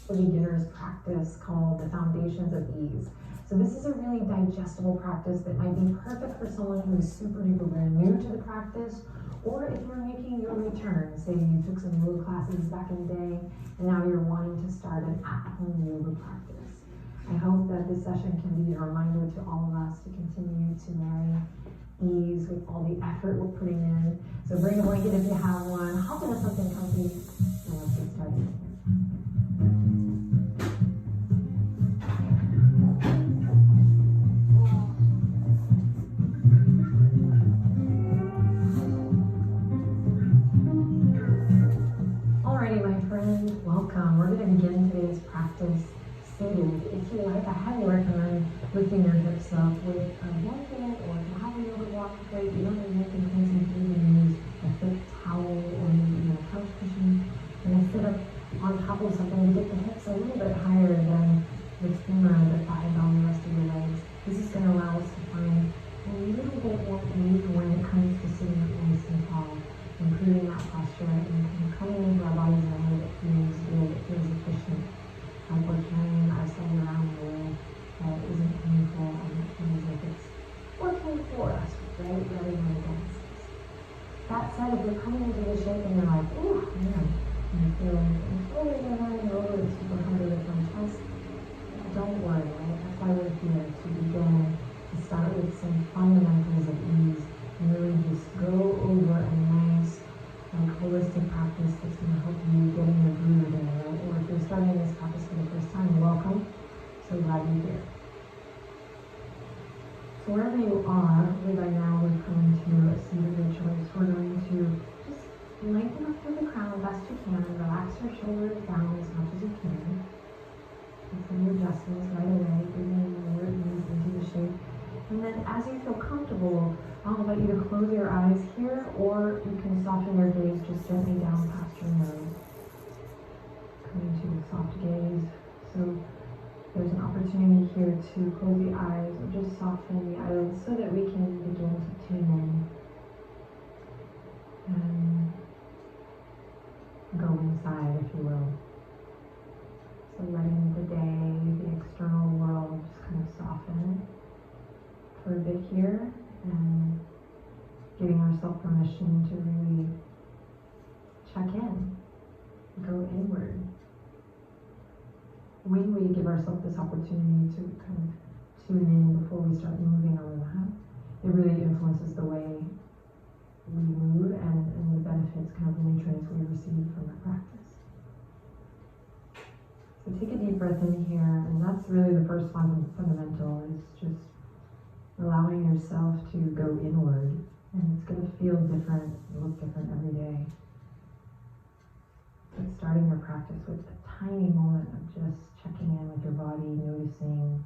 a beginner's practice called the Foundations of Ease. So this is a really digestible practice that might be perfect for someone who is super duper brand new to the practice, or if you're making your return, say you took some yoga classes back in the day, and now you're wanting to start an at-home yoga practice. I hope that this session can be a reminder to all of us to continue to marry ease with all the effort we're putting in. So bring a blanket if you have one, hop into something comfy, and let's get started. Alrighty, my friend, welcome. We're going to begin today's practice seated. If you like, I highly recommend lifting your hips up with a blanket, or if you have a yoga block, great. You don't need anything fancy. You can use a thick towel or maybe a couch cushion. And then sit up on top of something to get the hips a little bit higher than the femur, the thigh bone, the rest of your legs. This is going to allow us to find a little bit more ease when it comes to sitting up nice and tall, improving that posture and kind of coming into our bodies in a way that feels good, that feels efficient. Like we're carrying ourselves around in a way that isn't painful and it feels like it's working for us, right? Rather than against us. That said, if you're coming into the shape and you're like, ooh, man, I'm feeling totally running over, it's super hard with my chest, don't worry, right? That's why we're here, to begin to start with some fundamentals of ease and really just go over a nice holistic practice that's going to help you get in the groove there, right? Or if you're starting this practice for the first time, welcome. So glad you're here. So wherever you are, hopefully by now we've come into a seat of your choice. We're going to just lengthen up through the crown best you can, relax your shoulders down as much as you can. Make some adjustments right away, bringing more ease into the shape. And then as you feel comfortable, I'll invite you to close your eyes here, or you can soften your gaze just gently down past your nose. Coming to a soft gaze. So there's an opportunity here to close the eyes or just soften the eyelids so that we can begin to tune in and go inside, if you will. So letting the day, the external world just kind of soften for a bit here, and giving ourselves permission to really check in, go inward. When we give ourselves this opportunity to kind of tune in before we start moving on the mat, it really influences the way we move and the benefits, kind of the nutrients we receive from the practice. So take a deep breath in here, and that's really the first fundamental, is just allowing yourself to go inward, and it's going to feel different, look different every day. But starting your practice with a tiny moment of just checking in with your body, noticing.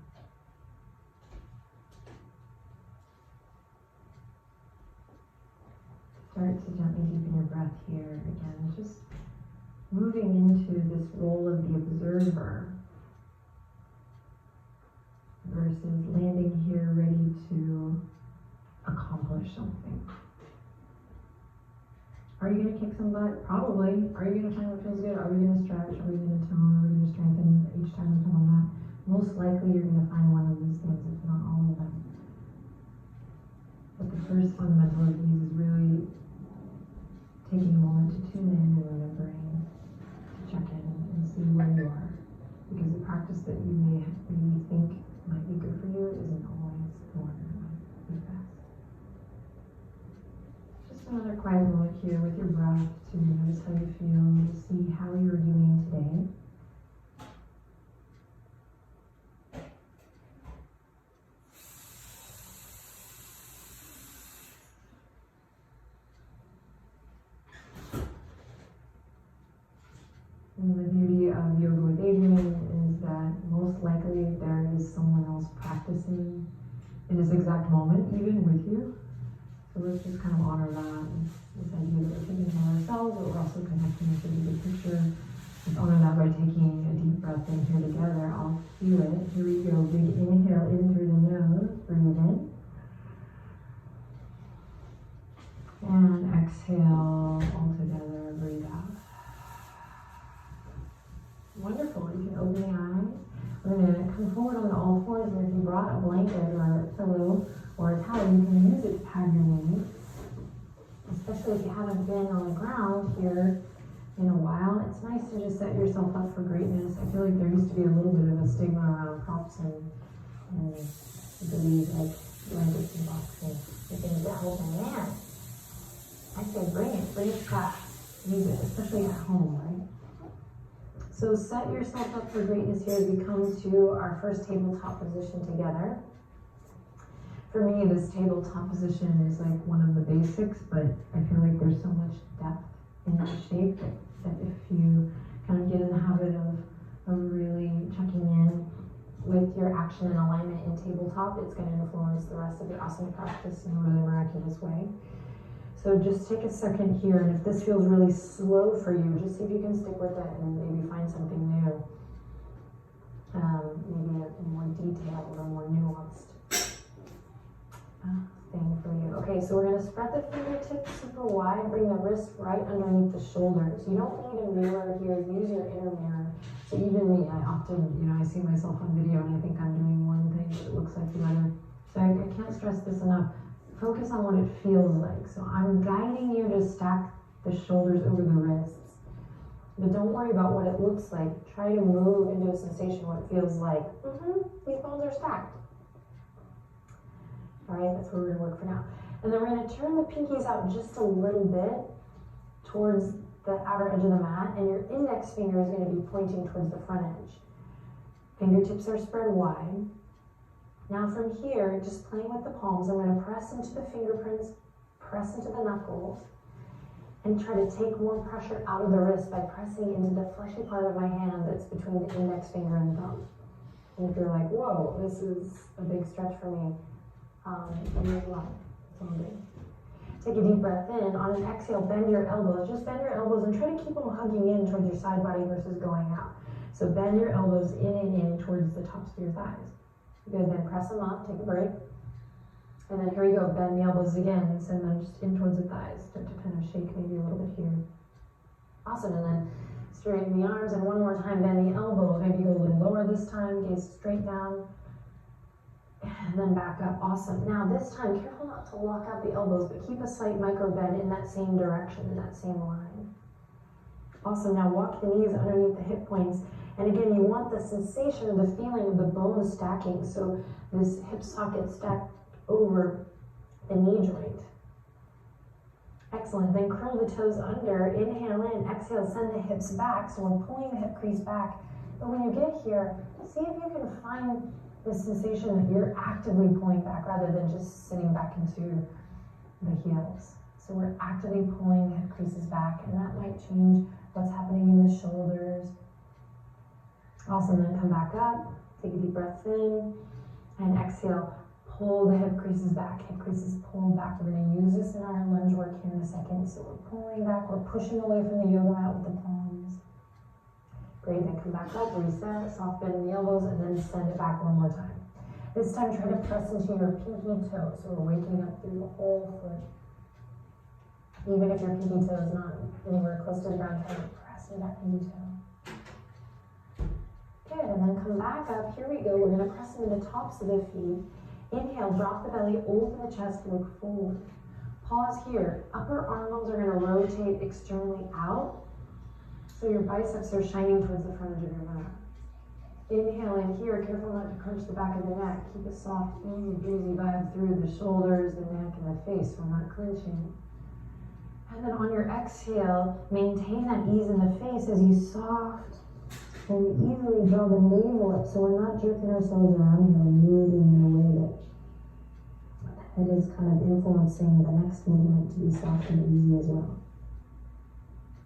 Start to gently deepen your breath here again, just moving into this role of the observer, versus landing here ready to accomplish something. Are you going to kick some butt? Probably. Are you going to find what feels good? Are we going to stretch? Are we going to tone? Are we going to strengthen each time we come on that? Most likely you're going to find one of these things, if not all of them. But the first fundamental of these is really taking a moment to tune in and remembering to check in and see where you are. Because the practice that you may think might be good for you isn't always the one that might be best. Just another quiet moment here with your breath to notice how you feel, to see how you're doing today. And the beauty of Yoga with Adriene is that most likely there is someone else practicing in this exact moment, even with you. So let's just kind of honor that, this idea that we're thinking about ourselves, but we're also connecting to the big picture. Let's honor that by taking a deep breath in here together. I'll feel it. Here we go. Big inhale in through the nose. Breathe in. And exhale all together. Breathe out. Wonderful. You can brought a blanket or a pillow or a towel, you can use it to pad your knee. Especially if you haven't been on the ground here in a while, it's nice to just set yourself up for greatness. I feel like there used to be a little bit of a stigma around props and believe like blankets and boxing and things that help a man. I say bring it fast. Use it, especially at home, right? So set yourself up for greatness here as we come to our first tabletop position together. For me, this tabletop position is like one of the basics, but I feel like there's so much depth in that shape that if you kind of get in the habit of really checking in with your action and alignment in tabletop, it's going to influence the rest of your asana practice in a really miraculous way. So just take a second here, and if this feels really slow for you, just see if you can stick with it and maybe find something new. Maybe a more detailed or more nuanced thing for you. Okay, so we're going to spread the fingertips super wide, bring the wrist right underneath the shoulders. You don't need a mirror here, use your inner mirror. So even me, I often, I see myself on video and I think I'm doing one thing, but it looks like the other. So I can't stress this enough. Focus on what it feels like. So I'm guiding you to stack the shoulders over the wrists. But don't worry about what it looks like. Try to move into a sensation what it feels like. These bones are stacked. All right, that's where we're gonna work for now. And then we're gonna turn the pinkies out just a little bit towards the outer edge of the mat, and your index finger is gonna be pointing towards the front edge. Fingertips are spread wide. Now from here, just playing with the palms, I'm gonna press into the fingerprints, press into the knuckles, and try to take more pressure out of the wrist by pressing into the fleshy part of my hand that's between the index finger and thumb. And if you're like, whoa, this is a big stretch for me, it's all good. Take a deep breath in. On an exhale, bend your elbows. Just bend your elbows and try to keep them hugging in towards your side body versus going out. So bend your elbows in and in towards the tops of your thighs. Good, then press them up, take a break. And then here we go, bend the elbows again, send them just in towards the thighs. Start to kind of shake maybe a little bit here. Awesome, and then straighten the arms, and one more time, bend the elbows. Maybe go a little lower this time, gaze straight down. And then back up, awesome. Now this time, careful not to lock out the elbows, but keep a slight micro bend in that same direction, in that same line. Awesome, now walk the knees underneath the hip points. And again, you want the sensation, the feeling of the bones stacking. So this hip socket stacked over the knee joint. Excellent, then curl the toes under, inhale in, exhale, send the hips back. So we're pulling the hip crease back. But when you get here, see if you can find the sensation that you're actively pulling back rather than just sitting back into the heels. So we're actively pulling the hip creases back, and that might change what's happening in the shoulders. Awesome, then come back up, take a deep breath in, and exhale, pull the hip creases back, hip creases pull back. We're gonna use this in our lunge work here in a second. So we're pulling back, we're pushing away from the yoga mat with the palms. Great, then come back up, reset, soft bend in the elbows, and then send it back one more time. This time try to press into your pinky toe, so we're waking up through the whole foot. Even if your pinky toe is not anywhere close to the ground, try to press into that pinky toe. Good, and then come back up. Here we go. We're going to press into the tops of the feet. Inhale, drop the belly, open the chest, look forward. Pause here. Upper arm bones are going to rotate externally out, so your biceps are shining towards the front edge of your mat. Inhale in here. Careful not to crunch the back of the neck. Keep a soft, easy, breezy vibe through the shoulders, the neck, and the face. We're not clenching. And then on your exhale, maintain that ease in the face as you soft and easily draw the navel up, so we're not jerking ourselves around here and moving in a way that the head is kind of influencing the next movement to be soft and easy as well.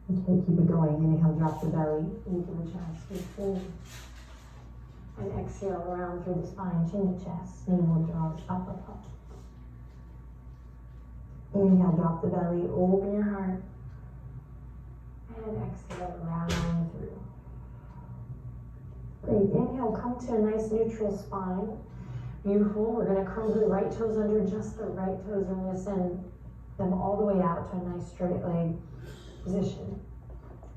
Okay, keep it going. Inhale, drop the belly into the chest, move forward. And exhale around through the spine, chin to chest, navel draws up, up, up. Inhale, drop the belly, open your heart. And exhale, round through. Great, inhale, come to a nice neutral spine. Beautiful, we're gonna curl the right toes under, just the right toes. We're gonna send them all the way out to a nice straight leg position.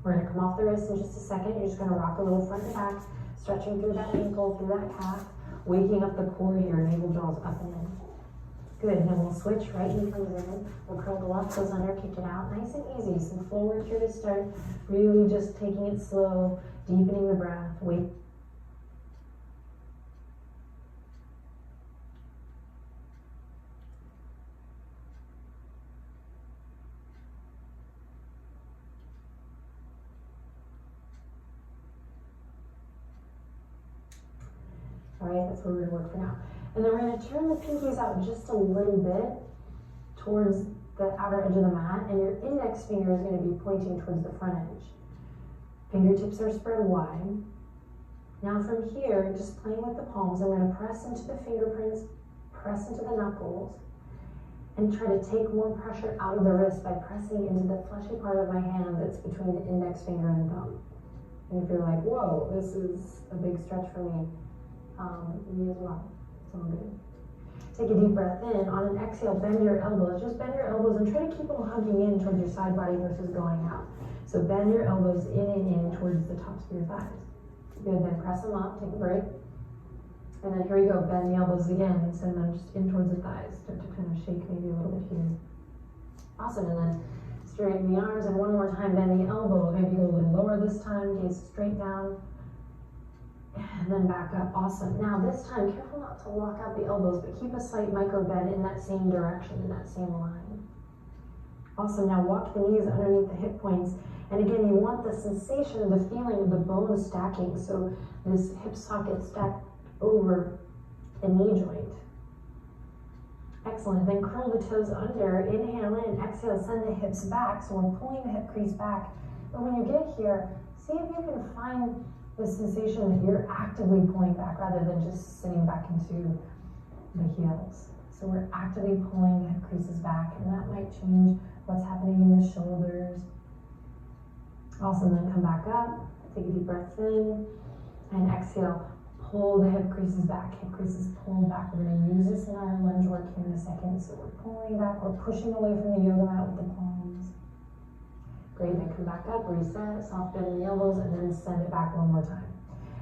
We're gonna come off the wrist in just a second. You're just gonna rock a little front to back, stretching through that ankle, through that calf. waking up the core here, navel draws up and in. Good, and then we'll switch, right knee comes in, we'll curl the left toes under, kick it out, nice and easy. So forward here to start, really just taking it slow, deepening the breath, wait. All right, that's where we're gonna work for now. And then we're gonna turn the pinkies out just a little bit towards the outer edge of the mat, and your index finger is gonna be pointing towards the front edge. Fingertips are spread wide. Now from here, just playing with the palms, I'm gonna press into the fingerprints, press into the knuckles, and try to take more pressure out of the wrist by pressing into the fleshy part of my hand that's between the index finger and thumb. And if you're like, whoa, this is a big stretch for me, me as well. It's all good. Take a deep breath in. On an exhale, bend your elbows. Just bend your elbows and try to keep them hugging in towards your side body versus going out. So bend your elbows in and in towards the tops of your thighs. Good, then press them up, take a break. And then here we go, bend the elbows again and send them just in towards the thighs. Start to kind of shake maybe a little bit here. Awesome, and then straighten the arms, and one more time, bend the elbow. Maybe go a little lower this time, gaze straight down. And then back up, awesome. Now this time, careful not to lock out the elbows, but keep a slight micro bend in that same direction, in that same line. Awesome, now walk the knees underneath the hip points. And again, you want the sensation, the feeling of the bones stacking. So this hip socket stacked over the knee joint. Excellent, then curl the toes under, inhale in, exhale, send the hips back. So we're pulling the hip crease back. But when you get here, see if you can find the sensation that you're actively pulling back rather than just sitting back into the heels. So we're actively pulling the hip creases back, and that might change what's happening in the shoulders. Awesome, then come back up, take a deep breath in, and exhale, pull the hip creases back, hip creases pulled back. We're gonna use this in our lunge work here in a second. So we're pulling back, we're pushing away from the yoga mat with the palms. Great, then come back up, reset, soft bend in the elbows, and then send it back one more time.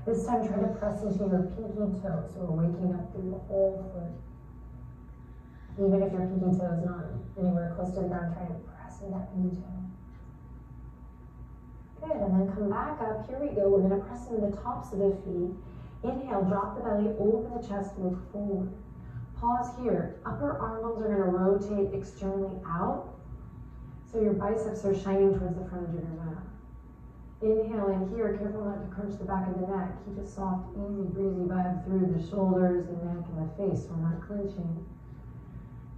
This time, try to press into your pinky toe, so we're waking up through the whole foot. Even if your pinky toe is not anywhere close to the ground, try to press into that pinky toe. Good, and then come back up. Here we go. We're gonna press into the tops of the feet. Inhale, drop the belly, open the chest, look forward. Pause here. Upper arm bones are gonna rotate externally out, so your biceps are shining towards the front of your mat. Inhale in here, careful not to crunch the back of the neck. Keep a soft, easy, breezy vibe through the shoulders, the neck, and the face. We're not clenching.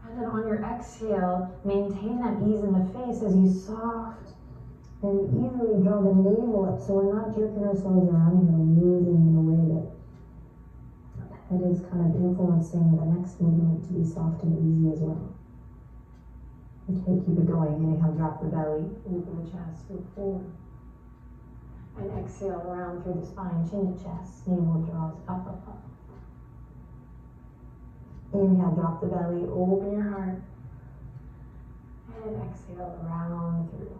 And then on your exhale, maintain that ease in the face as you soft and easily draw the navel up, so we're not jerking ourselves around here, moving in a way that the head is kind of influencing the next movement to be soft and easy as well. Okay, keep it going. Inhale, drop the belly, open the chest, look forward. And exhale, around through the spine, chin to chest, navel draws up, up, up. Inhale, drop the belly, open your heart. And exhale, around through.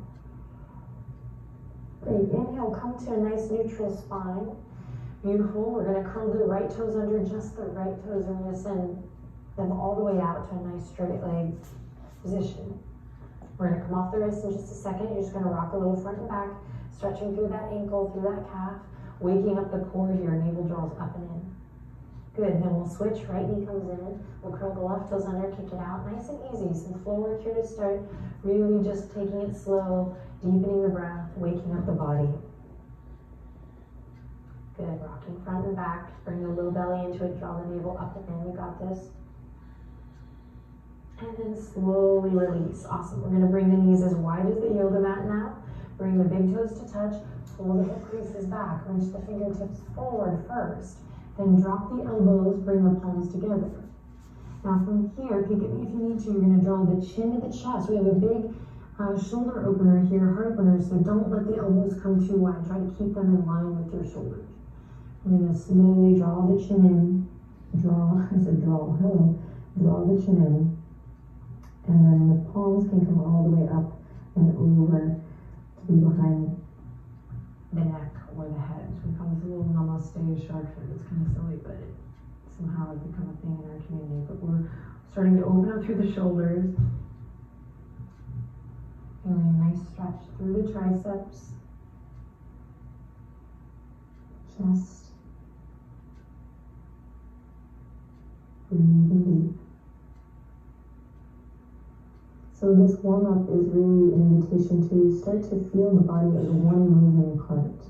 Great, inhale, come to a nice neutral spine. Beautiful, we're gonna curl the right toes under, just the right toes. We're gonna send them all the way out to a nice straight leg position. We're gonna come off the wrist in just a second. You're just gonna rock a little front and back, stretching through that ankle, through that calf, waking up the core here, navel draws up and in. Good, then we'll switch, right knee comes in, we'll curl the left toes under, kick it out, nice and easy. Some floor work here to start, really just taking it slow, deepening the breath, waking up the body. Good, rocking front and back, bring the low belly into it, draw the navel up and in, you got this. And then slowly release, awesome. We're gonna bring the knees as wide as the yoga mat now, bring the big toes to touch, pull the hip creases back, reach the fingertips forward first. Then drop the elbows, bring the palms together. Now from here, peek at me if you need to, you're gonna draw the chin to the chest. We have a big shoulder opener here, heart opener, so don't let the elbows come too wide. Try to keep them in line with your shoulders. We're gonna slowly draw the chin in. Draw the chin in. And then the palms can come all the way up and over to be behind the neck or the head. We call this a little namaste shark fin. It's kind of silly, but it's somehow has become a thing in our community, but we're starting to open up through the shoulders. Feeling a nice stretch through the triceps, chest. Breathing deep. So this warm-up is really an invitation to start to feel the body as one moving part,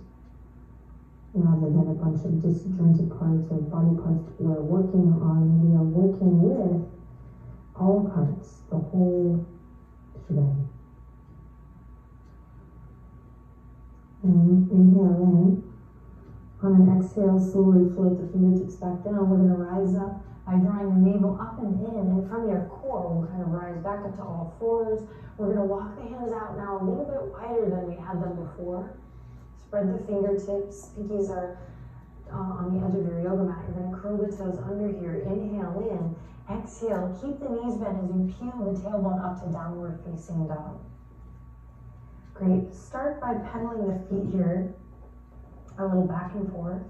rather than a bunch of disjointed parts or body parts we're working on. We are working with all parts, the whole shebang. And inhale in. On an exhale, slowly float the fingertips back down. We're going to rise up by drawing the navel up and in, and from your core, we'll kind of rise back up to all fours. We're going to walk the hands out now a little bit wider than we had them before. Spread the fingertips. Pinkies are on the edge of your yoga mat. You're going to curl the toes under here. Inhale in. Exhale. Keep the knees bent as you peel the tailbone up to downward facing dog. Great. Start by pedaling the feet here a little back and forth.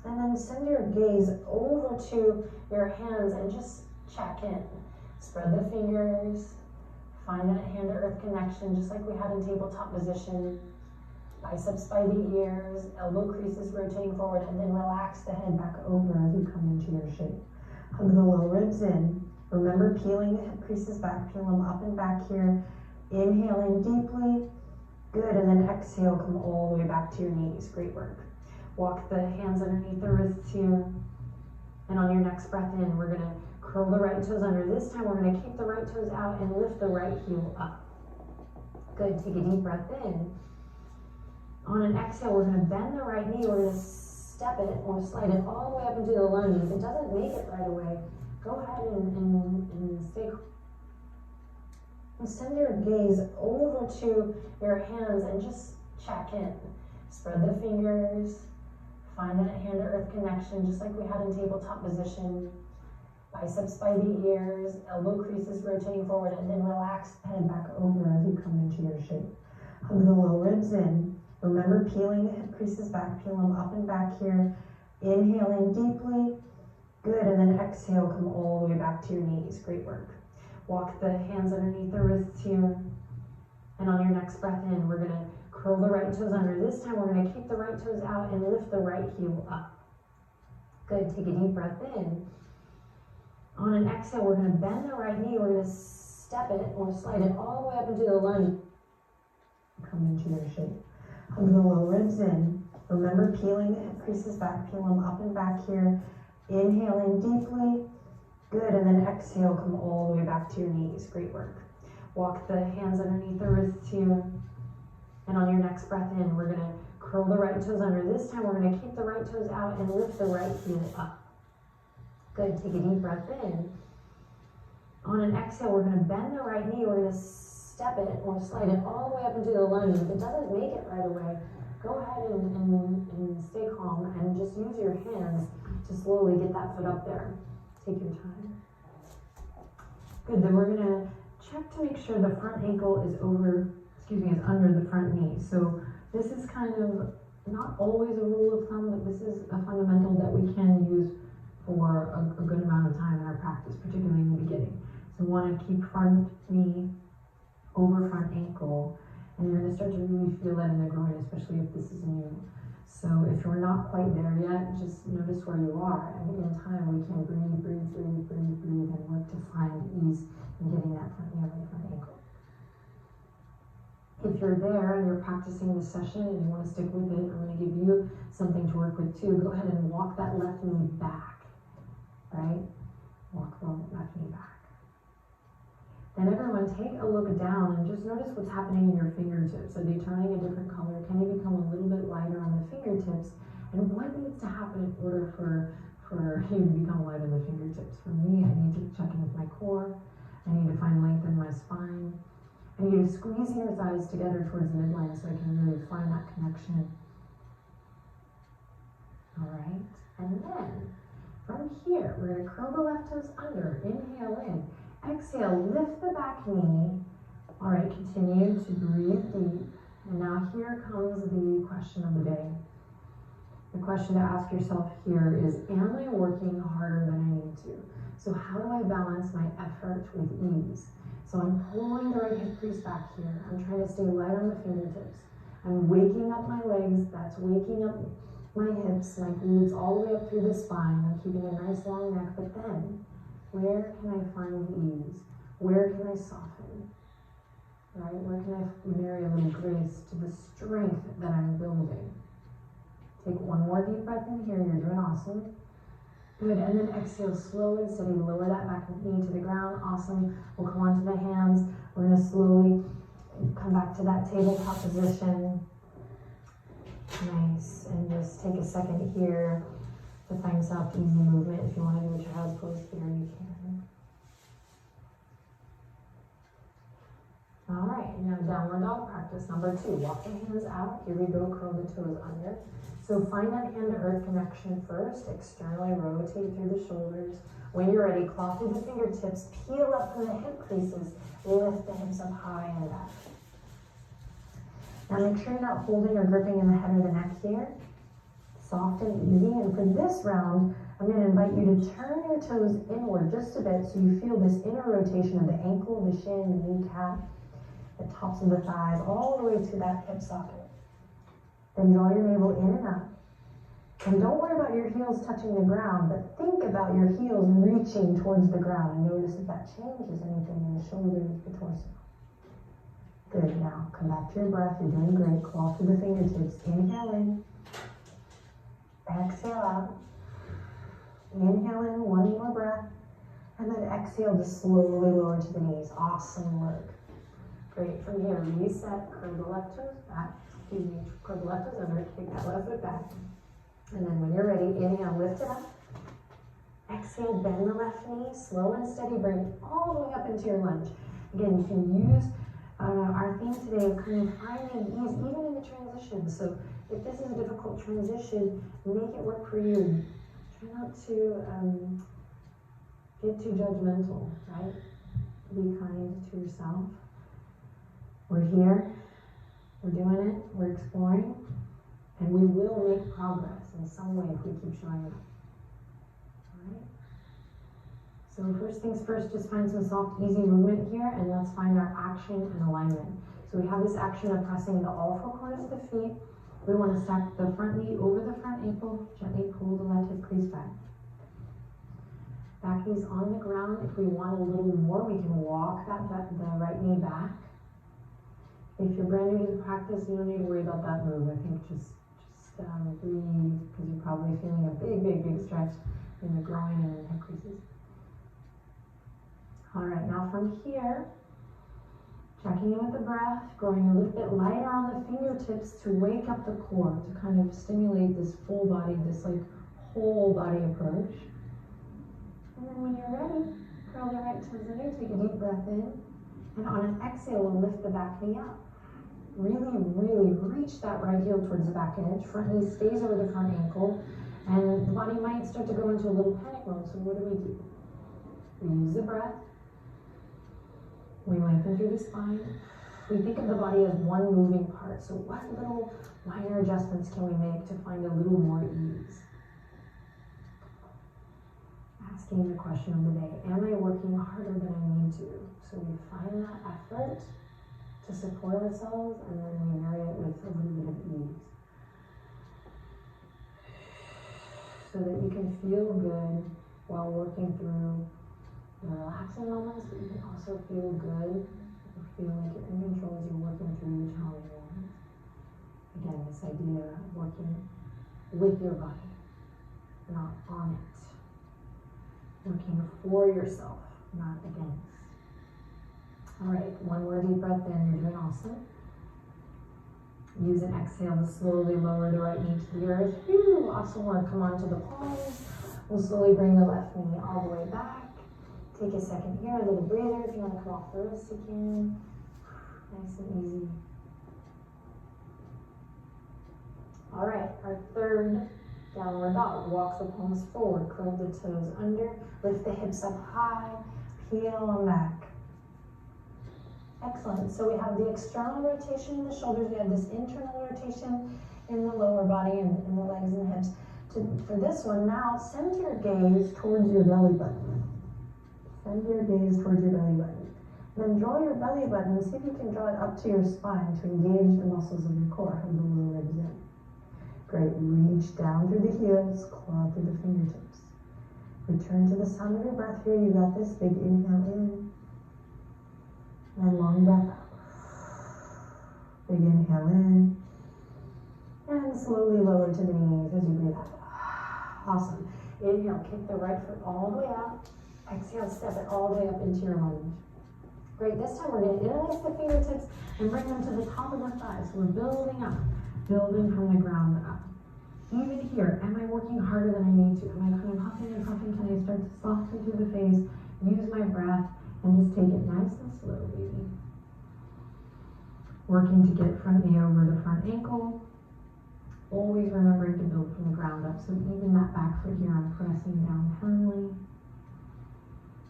And then send your gaze over to your hands and just check in. Spread the fingers. Find that hand to earth connection, just like we had in tabletop position. Biceps by the ears, elbow creases rotating forward, and then relax the head back over as you come into your shape. Hug the low ribs in. Remember peeling the hip creases back, peel them up and back here. Inhale in deeply. Good, and then exhale, come all the way back to your knees. Great work. Walk the hands underneath the wrists here. And on your next breath in, we're gonna curl the right toes under. This time we're gonna keep the right toes out and lift the right heel up. Good, take a deep breath in. On an exhale, we're gonna bend the right knee. We're gonna step it or slide it all the way up into the lunge. If it doesn't make it right away, go ahead and stay. And send your gaze over to your hands and just check in. Spread the fingers. Find that hand to earth connection, just like we had in tabletop position. Biceps by the ears, elbow creases rotating forward, and then relax the head back over as you come into your shape. Hug the low ribs in. Remember peeling the hip creases back, peel them up and back here. Inhale in deeply. Good, and then exhale, come all the way back to your knees. Great work. Walk the hands underneath the wrists here. And on your next breath in, we're gonna curl the right toes under. This time we're gonna keep the right toes out and lift the right heel up. Good, take a deep breath in. On an exhale, we're gonna bend the right knee. We're gonna step it or slide it all the way up into the lunge. Come into your shape. Hug the low ribs in. Remember peeling the hip creases back, peel them up and back here. Inhale in deeply. Good, and then exhale, come all the way back to your knees. Great work. Walk the hands underneath the wrists here. And on your next breath in, we're gonna curl the right toes under. This time we're gonna keep the right toes out and lift the right heel up. Good, take a deep breath in. On an exhale, we're gonna bend the right knee. We're gonna step it or slide it all the way up into the lunge. If it doesn't make it right away, go ahead and stay calm and just use your hands to slowly get that foot up there. Take your time. Good, then we're gonna check to make sure the front ankle is under the front knee. So this is kind of not always a rule of thumb, but this is a fundamental that we can use for a good amount of time in our practice, particularly in the beginning. So we want to keep front knee over front ankle, and you're gonna start to really feel that in the groin, especially if this is new. So if you're not quite there yet, just notice where you are, and in time we can breathe, and work to find ease in getting that front knee over the front ankle. If you're there and you're practicing this session and you want to stick with it, I'm going to give you something to work with too. Go ahead and walk that left knee back, right? Walk the left knee back. Then everyone take a look down and just notice what's happening in your fingertips. Are they turning a different color? Can they become a little bit lighter on the fingertips? And what needs to happen in order for you to become light in the fingertips? For me, I need to check in with my core. I need to find length in my spine. I need to squeeze your thighs together towards the midline so I can really find that connection. All right, and then from here, we're going to curl the left toes under. Inhale in. Exhale, lift the back knee. All right, continue to breathe deep. And now here comes the question of the day. The question to ask yourself here is, am I working harder than I need to? So how do I balance my effort with ease? So I'm pulling the right hip crease back here. I'm trying to stay light on the fingertips. I'm waking up my legs. That's waking up my hips, my glutes all the way up through the spine. I'm keeping a nice long neck, but then where can I find ease? Where can I soften? Right? Where can I marry a little grace to the strength that I'm building? Take one more deep breath in here. You're doing awesome. Good. And then exhale, slow and steady. Lower that back knee to the ground. Awesome. We'll come onto the hands. We're going to slowly come back to that tabletop position. Nice. And just take a second here to find soft, easy movement. If you want to do a child's pose here, you can. All right. Now downward dog practice. Number 2. Walk the hands out. Here we go. Curl the toes under. So find that hand to earth connection first. Externally rotate through the shoulders. When you're ready, claw through the fingertips. Peel up from the hip creases. Lift the hips up high and back. Now make sure you're not holding or gripping in the head or the neck here. Soft and easy. And for this round, I'm going to invite you to turn your toes inward just a bit so you feel this inner rotation of the ankle, the shin, the kneecap, the tops of the thighs, all the way to that hip socket. Then draw your navel in and up. And don't worry about your heels touching the ground, but think about your heels reaching towards the ground and notice if that changes anything in the shoulders, the torso. Good. Now come back to your breath. You're doing great. Claw through the fingertips. Inhale in. Exhale out. Inhale in. One more breath. And then exhale to slowly lower to the knees. Awesome work. Great. From here, reset. Curl the left toes back. Curl the left toes under. Take that left foot back. And then when you're ready, inhale, lift it up. Exhale, bend the left knee. Slow and steady. Bring it all the way up into your lunge. Again, you can use our theme today of kind of finding ease even in the transition. So if this is a difficult transition, make it work for you. Try not to get too judgmental, right? Be kind to yourself. We're here, we're doing it, we're exploring, and we will make progress in some way if we keep showing up. All right? So first things first, just find some soft, easy movement here, and let's find our action and alignment. So we have this action of pressing into all 4 corners of the feet. We want to stack the front knee over the front ankle, gently pull the left hip crease back. Back knee's on the ground. If we want a little more, we can walk the right knee back. If you're brand new to the practice, you don't need to worry about that move. I think just breathe, because you're probably feeling a big stretch in the groin and hip creases. All right, now from here, checking in with the breath, going a little bit lighter on the fingertips to wake up the core, to kind of stimulate this full body, this like whole body approach. And then when you're ready, curl the right toes under, take a deep breath in, and on an exhale, we'll lift the back knee up. Really reach that right heel towards the back edge. Front knee stays over the front ankle, and the body might start to go into a little panic mode. So what do? We use the breath. We lengthen through the spine. We think of the body as one moving part. So what little minor adjustments can we make to find a little more ease? Asking the question of the day, am I working harder than I need to? So we find that effort to support ourselves, and then we marry it with a little bit of ease. So that you can feel good while working through the relaxing moments, but you can also feel good or feel like you're in control as you're working through your challenging moments. Again, this idea of working with your body, not on it. Working for yourself, not against. All right, one more deep breath in. You're doing awesome. Use an exhale to slowly lower the right knee to the earth. Whew, awesome work. Come on to the palms. We'll slowly bring the left knee all the way back. Take a second here, a little breather. If you want to come off the wrist, you can. Nice and easy. All right, our third downward dog. Walk the palms forward, curl the toes under, lift the hips up high, peel them back. Excellent. So we have the external rotation in the shoulders. We have this internal rotation in the lower body and in the legs and hips. For this one, now send your gaze towards your belly button. Send your gaze towards your belly button. Then draw your belly button, see if you can draw it up to your spine to engage the muscles of your core, hug the lower ribs in. Great, reach down through the heels, claw through the fingertips. Return to the sound of your breath here. You got this. Big inhale in. And long breath out. Big inhale in. And slowly lower to the knees as you breathe out. Awesome. Inhale, kick the right foot all the way out. Exhale, step it all the way up into your lunge. Great, this time we're going to interlace the fingertips and bring them to the top of the thighs. So we're building up, building from the ground up. Even here, am I working harder than I need to? Am I kind of huffing and puffing? Can I start to soften through the face, use my breath, and just take it nice and slow, baby. Working to get front knee over the front ankle. Always remembering to build from the ground up. So even that back foot here, I'm pressing down firmly.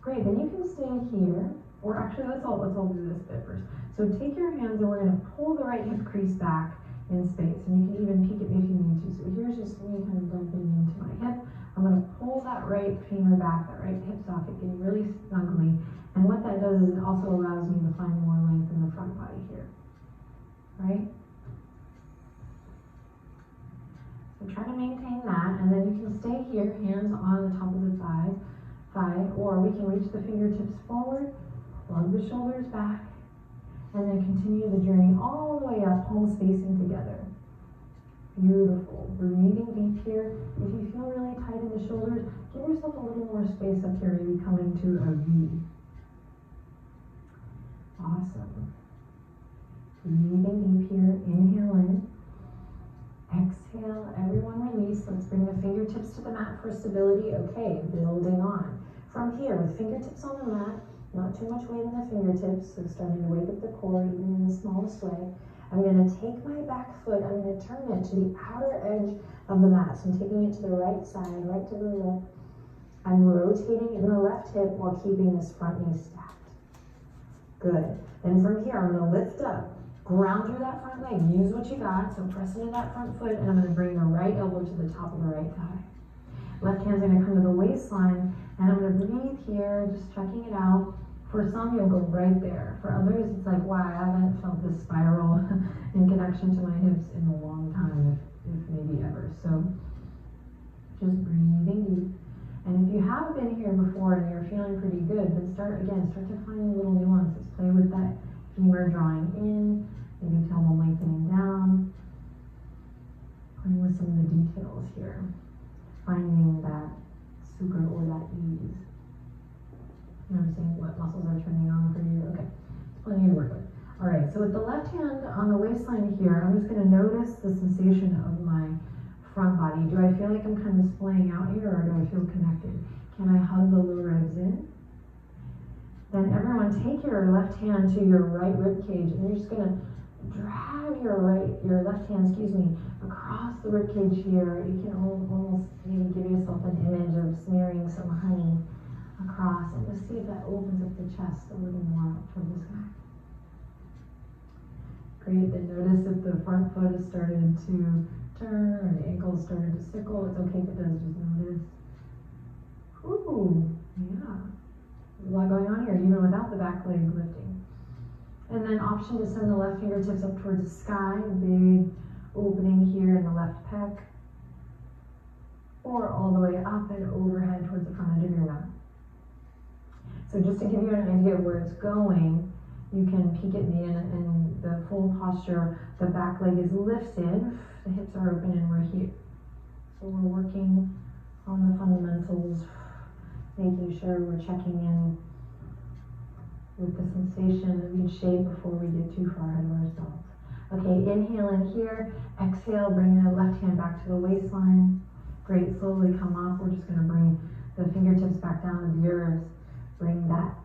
Great, then you can stay here. Or actually, let's all do this bit first. So take your hands and we're going to pull the right hip crease back in space. And you can even peek it if you need to. So here's just me kind of dumping into my hip. I'm going to pull that right femur back, that right hip socket, getting really snugly. And what that does is it also allows me to find more length in the front body here. Right? So try to maintain that. And then you can stay here, hands on the top of the thigh. Or we can reach the fingertips forward, plug the shoulders back, and then continue the journey all the way up, palms facing together. Beautiful. Breathing deep here. If you feel really tight in the shoulders, give yourself a little more space up here, maybe come into a V. Awesome. Breathing deep here. Inhale in. Exhale. Everyone release. Let's bring the fingertips to the mat for stability. Okay, building on. From here, with fingertips on the mat, not too much weight in the fingertips, so starting to wake up the core even in the smallest way. I'm going to take my back foot, I'm going to turn it to the outer edge of the mat. So I'm taking it to the right side, right to the left. I'm rotating in the left hip while keeping this front knee stacked. Good. Then from here, I'm going to lift up, ground through that front leg, use what you got. So press into that front foot, and I'm going to bring the right elbow to the top of the right thigh. Left hand's going to come to the waistline, and I'm going to breathe here, just checking it out. For some, you'll go right there. For others, it's like, wow, I haven't felt this spiral in connection to my hips in a long time, if maybe ever. So just breathing deep. And if you have been here before and you're feeling pretty good, then start to find little nuances. Play with that femur drawing in, maybe tailbone lengthening down. Playing with some of the details here. Finding that sukha or that ease. Noticing what muscles are turning on for you. Okay, plenty to work with. All right, so with the left hand on the waistline here, I'm just going to notice the sensation of my front body. Do I feel like I'm kind of splaying out here, or do I feel connected? Can I hug the lower ribs in? Then everyone take your left hand to your right rib cage, and you're just going to drag your left hand, across the rib cage here. You can almost maybe give yourself an image of smearing some honey across, and just see if that opens up the chest a little more toward the sky. Great, then notice if the front foot has started to turn or the ankle has started to sickle. It's okay if it does, just notice. Ooh, yeah. There's a lot going on here, even without the back leg lifting. And then option to send the left fingertips up towards the sky, big opening here in the left pec, or all the way up and overhead towards the front edge of your mat. So just to give you an idea of where it's going, you can peek at me in the full posture. The back leg is lifted, the hips are open, and we're here. So we're working on the fundamentals, making sure we're checking in with the sensation of each shape before we get too far ahead of ourselves. Okay, inhale in here, exhale, bring the left hand back to the waistline. Great, slowly come up. We're just gonna bring the fingertips back down to the earth. Bring that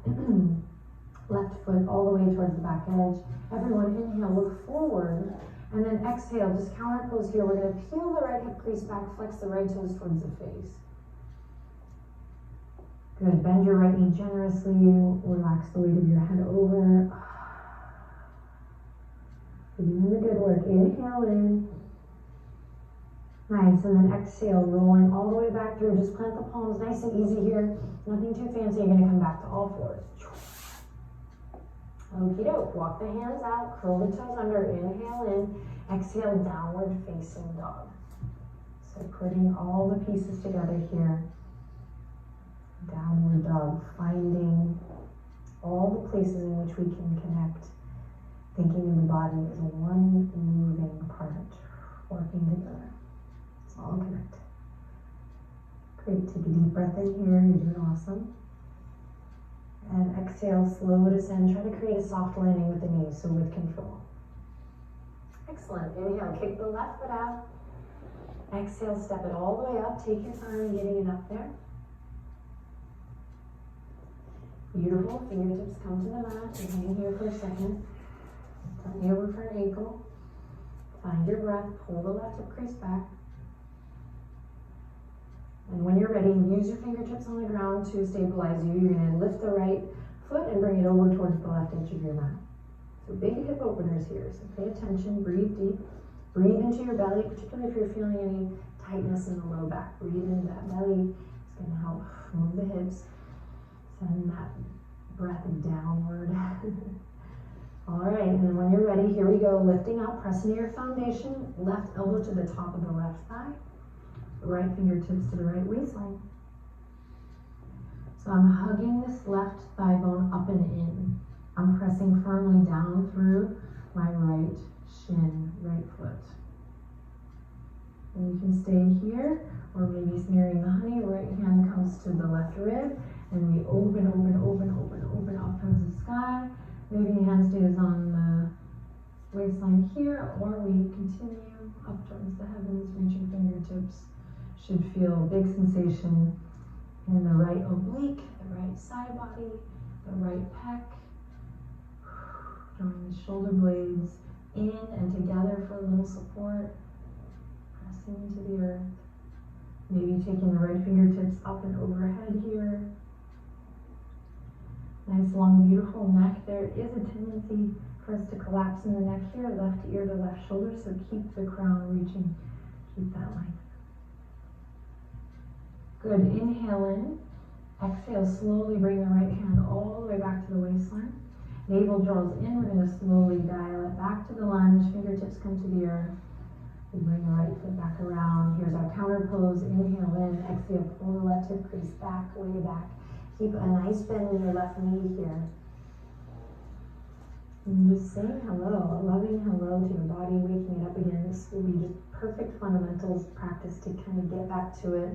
left foot all the way towards the back edge. Everyone inhale, look forward, and then exhale, just counter pose here. We're gonna peel the right hip crease back, flex the right toes towards the face. Good, bend your right knee generously, relax the weight of your head over. You're doing the good work. Inhale in, Nice, and then exhale, rolling all the way back through. Just plant the palms nice and easy here. Nothing too fancy. You're gonna come back to all fours. Okie doke, walk the hands out, curl the toes under, inhale in, exhale, downward facing dog. So putting all the pieces together here. Downward dog, finding all the places in which we can connect. Thinking of the body as one moving part, working together. It's all connected. Great, take a deep breath in here, you're doing awesome. And exhale, slow descend. Try to create a soft landing with the knees, so with control. Excellent. Inhale, kick the left foot out. Exhale, step it all the way up. Take your time getting it up there. Beautiful. Fingertips come to the mat. You're hanging here for a second. Turn me over for an ankle. Find your breath. Pull the left hip crease back. And when you're ready, use your fingertips on the ground to stabilize you. You're going to lift the right foot and bring it over towards the left edge of your mat. So big hip openers here. So pay attention, breathe deep. Breathe into your belly, particularly if you're feeling any tightness in the low back. Breathe into that belly. It's going to help move the hips. Send that breath downward. All right, and then when you're ready, here we go. Lifting up, press into your foundation. Left elbow to the top of the left thigh. Right fingertips to the right waistline. So I'm hugging this left thigh bone up and in. I'm pressing firmly down through my right shin, right foot. And you can stay here, or maybe smearing the honey. Right hand comes to the left rib, and we open up towards the sky. Maybe hand stays on the waistline here, or we continue up towards the heavens, reaching fingertips. Should feel big sensation in the right oblique, the right side body, the right pec. Drawing the shoulder blades in and together for a little support. Pressing into the earth. Maybe taking the right fingertips up and overhead here. Nice long beautiful neck. There is a tendency for us to collapse in the neck here, left ear to left shoulder, so keep the crown reaching, keep that length. Good, inhale in, exhale, slowly bring the right hand all the way back to the waistline. Navel draws in, we're going to slowly dial it back to the lunge, fingertips come to the earth. We bring the right foot back around. Here's our counter pose, inhale in, exhale, pull the left hip crease back, way back. Keep a nice bend in your left knee here. And just saying hello, a loving hello to your body, waking it up again. This will be just perfect fundamentals practice to kind of get back to it,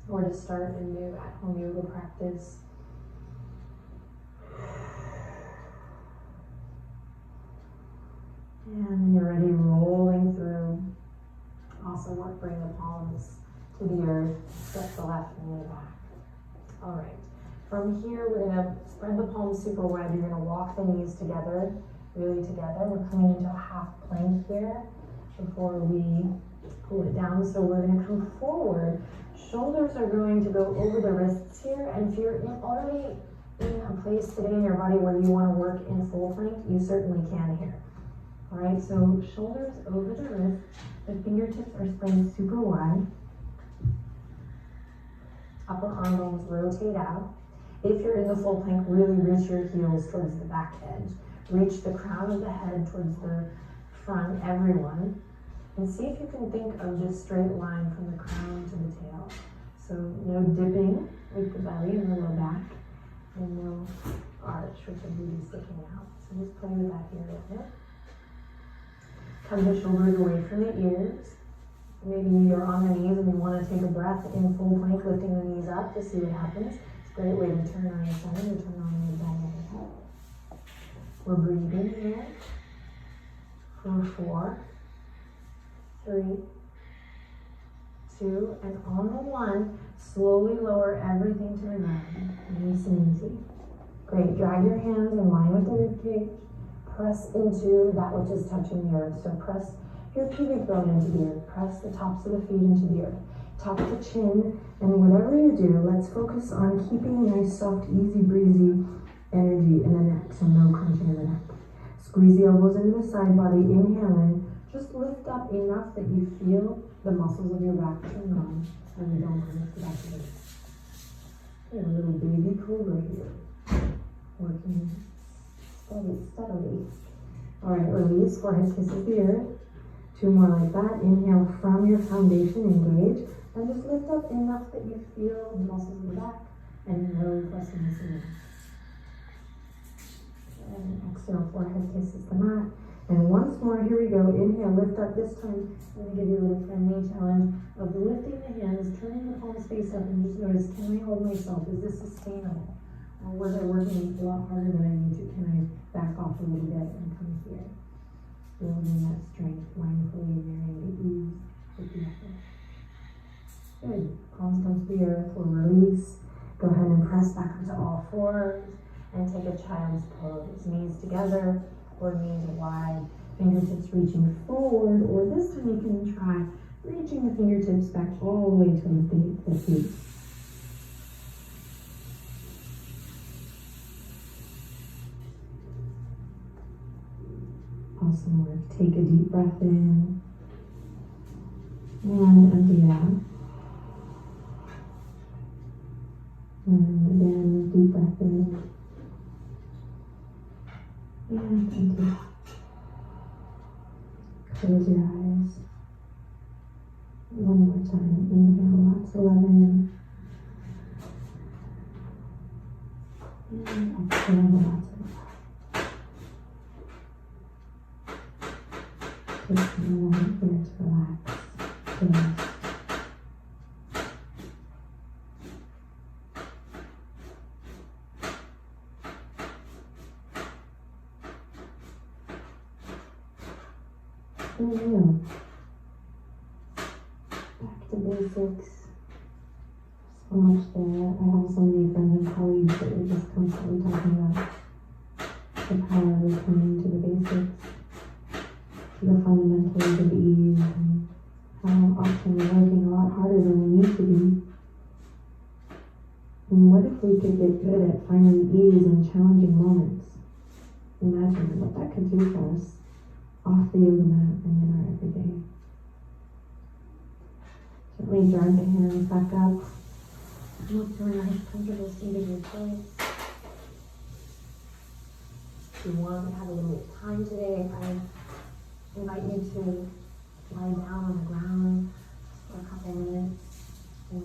or to start a new at-home yoga practice. And when you're ready, rolling through. Awesome work, bring the palms to the earth, step the left knee back. All right, from here we're gonna spread the palms super wide. You're gonna walk the knees together, really together. We're coming into a half plank here before we pull it down. So we're gonna come forward. Shoulders are going to go over the wrists here, and if you're already in a place today in your body where you want to work in full plank, you certainly can here. All right, so shoulders over the wrists, the fingertips are spread super wide. Upper arm bones rotate out. If you're in the full plank, really reach your heels towards the back edge. Reach the crown of the head towards the front, everyone. And see if you can think of this straight line from the crown to the tail. So no dipping with the belly and the low back, and no arch with the booty sticking out. So just play with that here a little bit. Come the shoulders away from the ears. Maybe you're on the knees and you want to take a breath in full plank, lifting the knees up to see what happens. It's a great way to turn on your center, to turn on your dome of the head. We're breathing here for 4, 3, 2, and on the 1, slowly lower everything to the ground. Nice and easy. Great, drag your hands in line with the ribcage. Press into that which is touching the earth. So press your pubic bone into the earth. Press the tops of the feet into the earth. Tuck the chin, and whatever you do, let's focus on keeping nice, soft, easy, breezy energy in the neck, so no crunching in the neck. Squeeze the elbows into the side body. Inhale in, Just lift up enough that you feel the muscles of your back turn on and you don't lift the back of it. You're a little baby cobra here. Working steadily. Alright, release, forehead kisses the earth. 2 more like that. Inhale from your foundation, engage. And just lift up enough that you feel the muscles of the back and no pressing the ceiling. And exhale, forehead kisses the mat. And once more, here we go. Inhale, lift up. This time, I'm going to give you a little friendly challenge of lifting the hands, turning the palms face up, and just notice, can I hold myself? Is this sustainable? Or was I working a lot harder than I need to? Can I back off a little bit and come here? Building that strength mindfully, marrying the ease with the effort. Good. Palms come to the earth. We'll release. Go ahead and press back up to all fours and take a child's pose. Knees together or knees wide. Fingertips reaching forward, or this time you can try reaching the fingertips back all the way to the feet. Awesome work. Take a deep breath in and empty it out. And again, deep breath in and empty. Close your eyes. One more time. Inhale, lots of love in. And exhale, lots of love. Take a moment here to relax, to rest. Inhale. Back to basics. So much there. I have so many friends and colleagues that are just constantly talking about the power of returning to the basics, to the fundamentals of ease, and how often we're working a lot harder than we need to be. And what if we could get good at finding ease in challenging moments? Imagine what that could do for us off the yoga mat and in our everyday. Gently drive the hands back up. Look to a nice comfortable seat of your choice. If you want to have a little bit of time today, I invite you to lie down on the ground for a couple minutes. So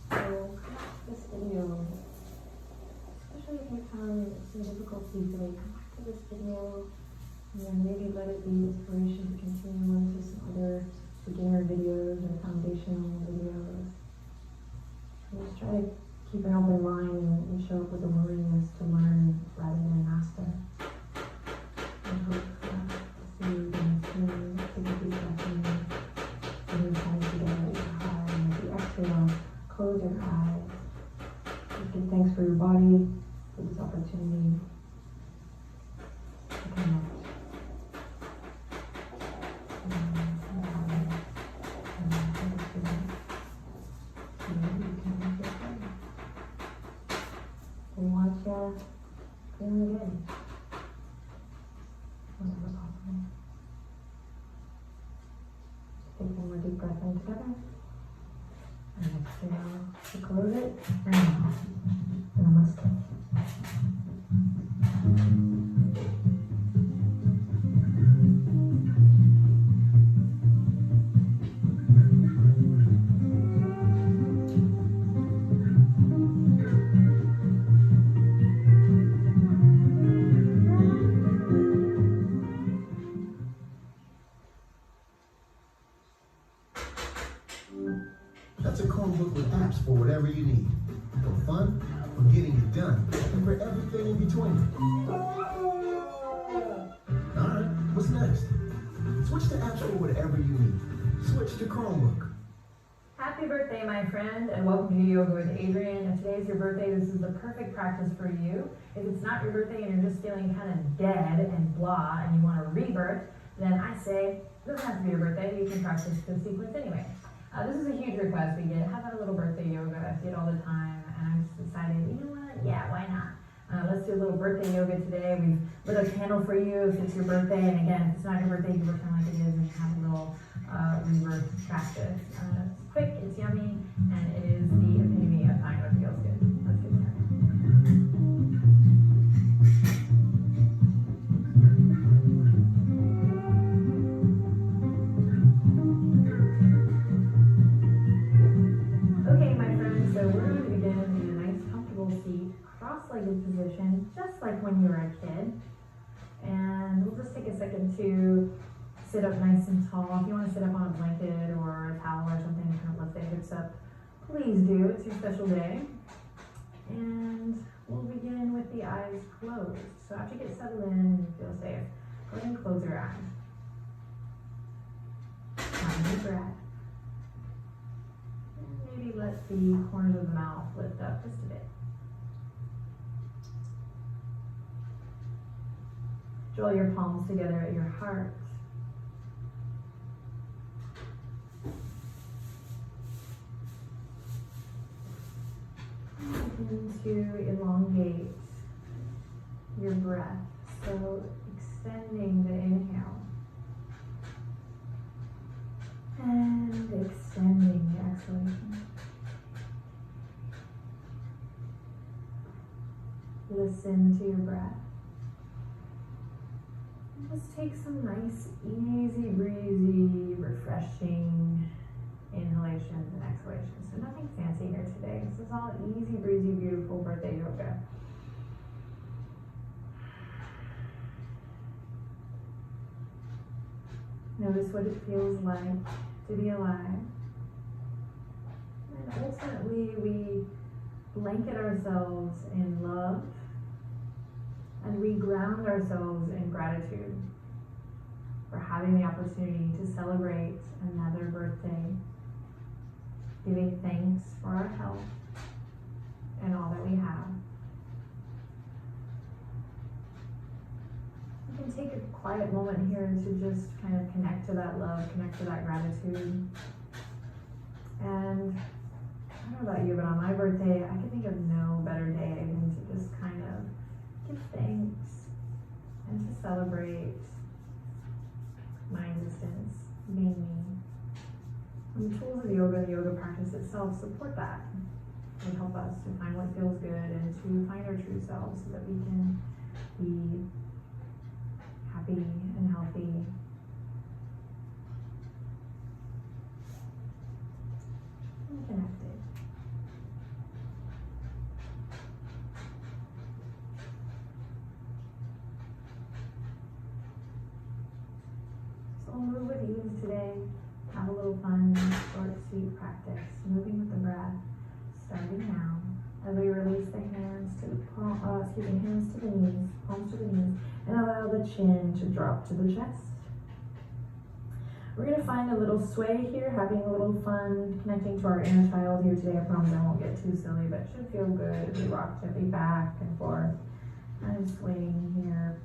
come back to this video. Especially if you found some difficulty today, come back to this video and then maybe let it be inspiration to continue on to some other beginner videos or foundational videos. And just try to keep an open mind and show up with a willingness to learn rather than master. I hope to see you again soon. Take a deep breath in. Put your hands together at your heart, and as you exhale, close your eyes. Give thanks for your body, for this opportunity to connect. We want you feeling good. Whatever possible. Take one more deep breath in together. And exhale to close it. And namaste. That's a Chromebook with apps for whatever you need. For fun, for getting it done, and for everything in between. Alright, what's next? Switch to apps for whatever you need. Switch to Chromebook. Happy birthday, my friend, and welcome to Yoga with Adriene. If today's your birthday, this is the perfect practice for you. If it's not your birthday and you're just feeling kind of dead and blah and you want a rebirth, then I say, it doesn't have to be your birthday, you can practice this sequence anyway. This is a huge request we get. How about a little birthday yoga? I see it all the time, and I just decided, you know what? Yeah, why not? Let's do a little birthday yoga today. We've lit a candle for you if it's your birthday, and again, if it's not your birthday, you pretend like it is and have a little rebirth practice. It's quick, it's yummy, and it is the epitome of find what feels good. Let's get started. Okay, my friends, so we're going to begin in a nice comfortable seat, cross-legged position, just like when you were a kid. And we'll just take a second to sit up nice and tall. If you want to sit up on a blanket or a towel or something, kind of lift the hips up, please do. It's your special day. And we'll begin with the eyes closed. So after you get settled in and you feel safe, go ahead and close your eyes. Find your breath. And maybe let the corners of the mouth lift up just a bit. Draw your palms together at your heart. Begin to elongate your breath. So extending the inhale and extending the exhalation. Listen to your breath. Just take some nice, easy, breezy, refreshing inhalations and exhalations. So nothing fancy here today. This is all easy, breezy, beautiful birthday yoga. Notice what it feels like to be alive. And ultimately, we blanket ourselves in love and we ground ourselves in gratitude for having the opportunity to celebrate another birthday, giving thanks for our health and all that we have. You can take a quiet moment here to just kind of connect to that love, connect to that gratitude. And I don't know about you, but on my birthday, I can think of no better day than to just kind of give thanks and to celebrate my existence, being me. And the tools of yoga, the yoga practice itself support that. They help us to find what feels good and to find our true selves so that we can be happy and healthy and connected. So we'll move with ease today. Have a little fun, short, sweet practice. Moving with the breath. Starting now. As we release the hands to the hands to the knees, palms to the knees, and allow the chin to drop to the chest. We're going to find a little sway here, having a little fun, connecting to our inner child here today. I promise I won't get too silly, but it should feel good as we rock gently back and forth. Kind of swaying here,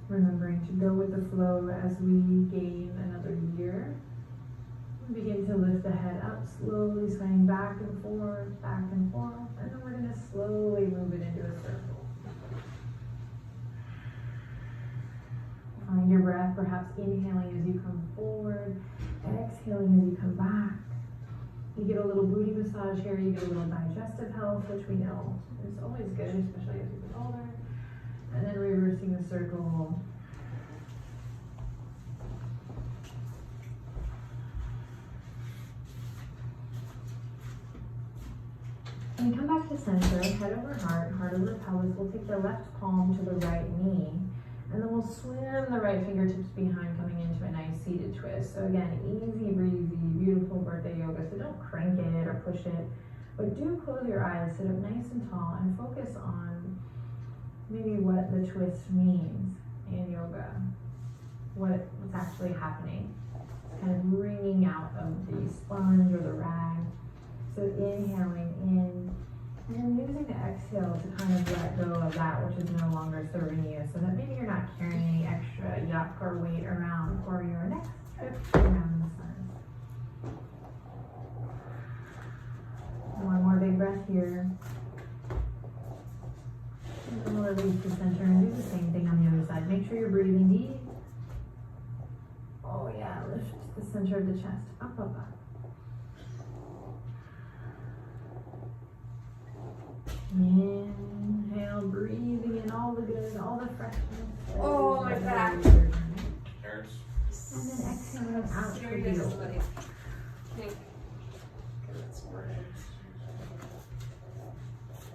remembering to go with the flow as we gain another year. We begin to lift the head up, slowly swaying back and forth, and then we're going to slowly move it into a circle. Find your breath, perhaps inhaling as you come forward, exhaling as you come back. You get a little booty massage here, you get a little digestive health, which we know is always good, especially as we get older. And then reversing the circle. When you come back to center, head over heart, heart over pelvis, we'll take the left palm to the right knee, and then we'll swim the right fingertips behind, coming into a nice seated twist. So again, easy breezy, beautiful birthday yoga. So don't crank it or push it, but do close your eyes, sit up nice and tall, and focus on maybe what the twist means in yoga, what's actually happening. It's kind of wringing out of the sponge or the rag. So inhaling in, and then using the exhale to kind of let go of that which is no longer serving you, so that maybe you're not carrying any extra yuck or weight around for your next trip around the sun. One more big breath here. And then we'll release the center and do the same thing on the other side. Make sure you're breathing deep. Oh yeah, lift the center of the chest. Up, up, up. Inhale, breathing in all the good, all the freshness. Oh, my back. Hurts. And then exhale out to the Serious, heel. like,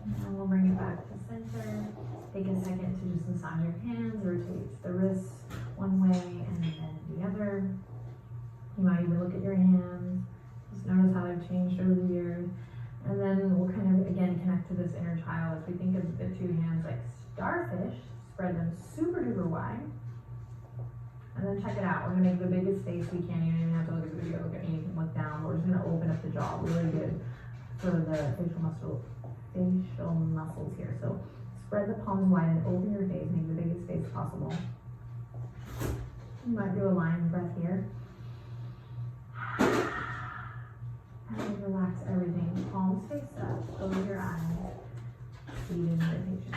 Now we'll bring it back to center. Take a second to just massage your hands, rotate the wrists one way and then the other. You might even look at your hands. Just notice how they've changed over the years. And then we'll kind of, again, connect to this inner child. If we think of the two hands like starfish, spread them super duper wide. And then check it out. We're gonna make the biggest face we can. You don't even have to look at the video, look at me, you can look down. We're just gonna open up the jaw really good for the facial muscles here. So spread the palms wide and open your face, make the biggest face possible. You might do a lion's breath here. And relax everything. Palms face up, close your eyes. Seated meditation.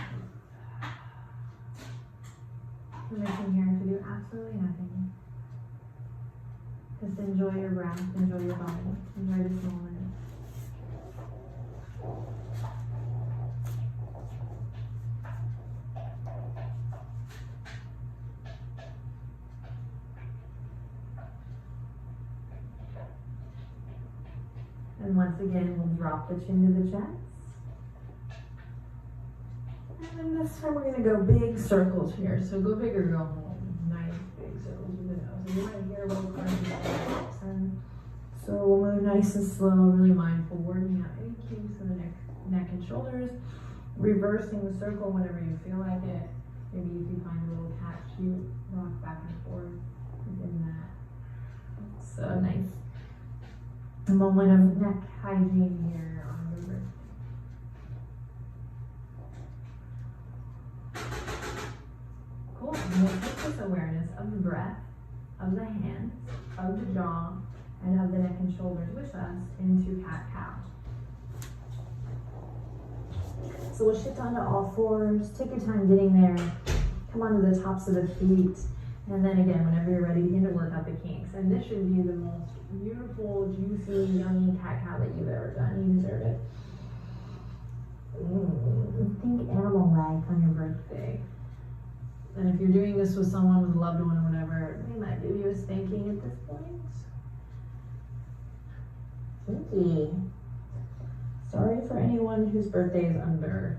Permission here to do absolutely nothing. Just enjoy your breath, enjoy your body, enjoy this moment. And once again, we'll drop the chin to the chest. And then this time we're gonna go big circles here. So go big or go home. Nice big circles with the nose. And you might hear a little crunch. So we'll move nice and slow, really mindful, working out any kinks in the neck and shoulders. Reversing the circle whenever you feel like it. Maybe if you find a little catch, you rock back and forth within that. So nice. A moment of neck hygiene here on the wrist. Cool. And we'll take this awareness of the breath, of the hands, of the jaw, and of the neck and shoulders with us into cat-cow. So we'll shift onto all fours. Take your time getting there. Come onto the tops of the feet. And then again, whenever you're ready, begin to work out the kinks. And this should be the most beautiful, juicy, yummy cat-cow that you've ever done. You deserve it. Think animal like on your birthday. And if you're doing this with someone, with a loved one or whatever, they might give you a spanking at this point. Kinky. Sorry for anyone whose birthday is under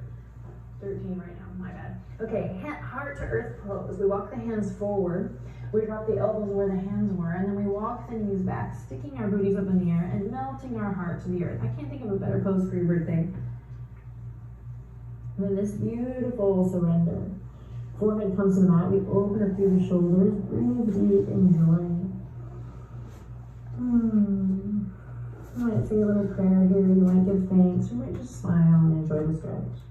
13 right now, my bad. Okay, heart to earth pose. We walk the hands forward. We drop the elbows where the hands were, and then we walk the knees back, sticking our booties up in the air and melting our heart to the earth. I can't think of a better pose for your birthday than this beautiful surrender. Forehead comes to the mat. We open up through the shoulders. Breathe deep, enjoy. You might say a little prayer here. You might give thanks. You might just smile and enjoy the stretch.